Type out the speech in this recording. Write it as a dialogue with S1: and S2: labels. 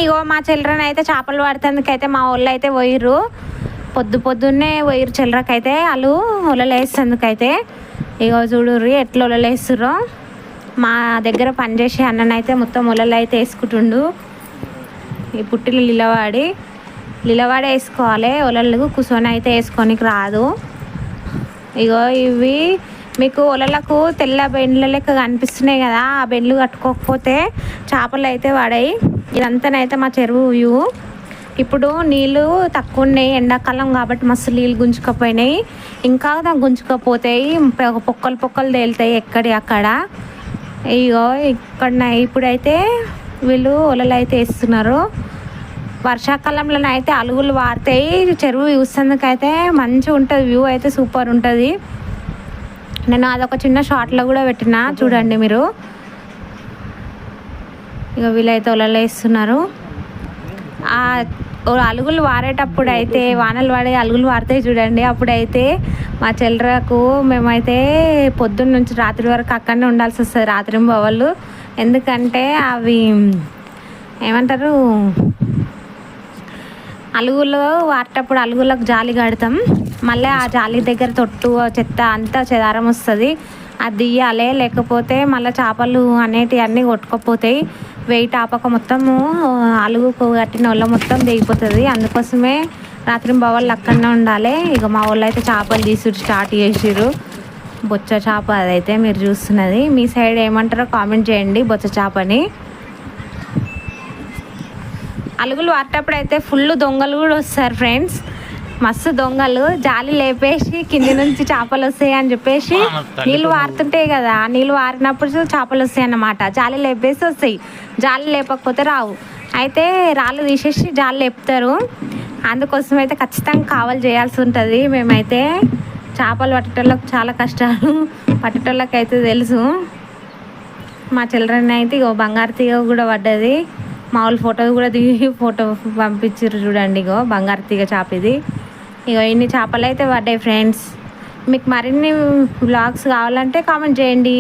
S1: ఇగో మా చిల్డ్రన్ అయితే చేపలు పడుతుందుకైతే మా వాళ్ళు అయితే పోయిర్రు. పొద్దున్నే పోయిర్రు చిల్లరకైతే వాళ్ళు ఒలలు వేసేందుకైతే. ఇగో చూడుర్రి ఎట్లా ఒలలు వేస్తుర్రో. మా దగ్గర పనిచేసే అన్ననైతే మొత్తం ఒలలు అయితే వేసుకుంటుండు. ఈ పుట్టిలు నిలవాడి వేసుకోవాలి. ఒలలు కూర్చొని అయితే వేసుకోనికి రాదు. ఇగో ఇవి మీకు ఒలలకు తెల్ల బెండ్ల లెక్క కనిపిస్తున్నాయి కదా, ఆ బెండ్లు కట్టుకోకపోతే చేపలు అయితే పడాయి. ఇదంతానైతే మా చెరువు వ్యూ. ఇప్పుడు నీళ్ళు తక్కువ ఉన్నాయి, ఎండాకాలం కాబట్టి మస్తు నీళ్ళు గుంజుకపోయినాయి. ఇంకా గుంజుకపోతాయి, పొక్కలు తేలుతాయి ఎక్కడి అక్కడ. ఇగో ఇక్కడ ఇప్పుడైతే వీళ్ళు ఒలలు అయితే వేస్తున్నారు. వర్షాకాలంలోనైతే అలుగులు వారుతాయి. చెరువు చూసేందుకైతే మంచిగా ఉంటుంది, వ్యూ అయితే సూపర్ ఉంటుంది. నేను అదొక చిన్న షార్ట్లో కూడా పెట్టిన, చూడండి మీరు. ఇక వీళ్ళైతే ఒలలు వేస్తున్నారు. ఆ అలుగులు వారేటప్పుడు అయితే వానలు పడే అలుగులు వారుతాయి చూడండి. అప్పుడైతే మా చెల్లరకు మేమైతే పొద్దున్న నుంచి రాత్రి వరకు అక్కడనే ఉండాల్సి వస్తుంది, రాత్రింబవళ్ళు. ఎందుకంటే అవి ఏమంటారు, అలుగులు వారేటప్పుడు అలుగులకు జాలి కడతాం. మళ్ళీ ఆ జాలి దగ్గర తొట్టు చెత్త అంతా చెదారం వస్తుంది, అది తీయాలి. లేకపోతే మళ్ళీ చేపలు అనేటివి అన్నీ కొట్టుకుపోతాయి. వెయిట్ ఆపక మొత్తము అలుగుకు కట్టిన వాళ్ళ మొత్తం దిగిపోతుంది. అందుకోసమే రాత్రింబవళ్ళు అక్కడనే ఉండాలి. ఇక మా వాళ్ళు అయితే చేపలు తీసుడు స్టార్ట్ చేసిర్రు. బొచ్చ చేప అదైతే మీరు చూస్తున్నది. మీ సైడ్ ఏమంటారో కామెంట్ చేయండి బొచ్చ చేపని. అలుగులు వారేటప్పుడు అయితే ఫుల్ దొంగలు కూడా వస్తారు ఫ్రెండ్స్, మస్తు దొంగలు. జాలి లేపేసి కింది నుంచి చేపలు వస్తాయి అని చెప్పేసి, నీళ్ళు వారుతుంటాయి కదా, నీళ్ళు వారినప్పుడు చేపలు వస్తాయి అన్నమాట. జాలి లేపేసి వస్తాయి, జాలి లేపకపోతే రావు. అయితే రాళ్ళు తీసేసి జాలి లేపుతారు. అందుకోసం అయితే ఖచ్చితంగా కావాలి చేయాల్సి ఉంటుంది. మేమైతే చేపలు పట్టేటోళ్ళకి చాలా కష్టాలు, పట్టేటోళ్ళకి అయితే తెలుసు. మా చిల్డ్రన్ అయితే ఇగో బంగారు తీగ కూడా పడ్డది. మామూలు ఫోటో కూడా దిగి ఫోటో పంపించారు చూడండి. ఇగో బంగారు తీగ చేప ఇది. ఇగో ఇన్ని చేపలు అయితే పడ్డాయి ఫ్రెండ్స్. మీకు మరిన్ని వ్లాగ్స్ కావాలంటే కామెంట్ చేయండి.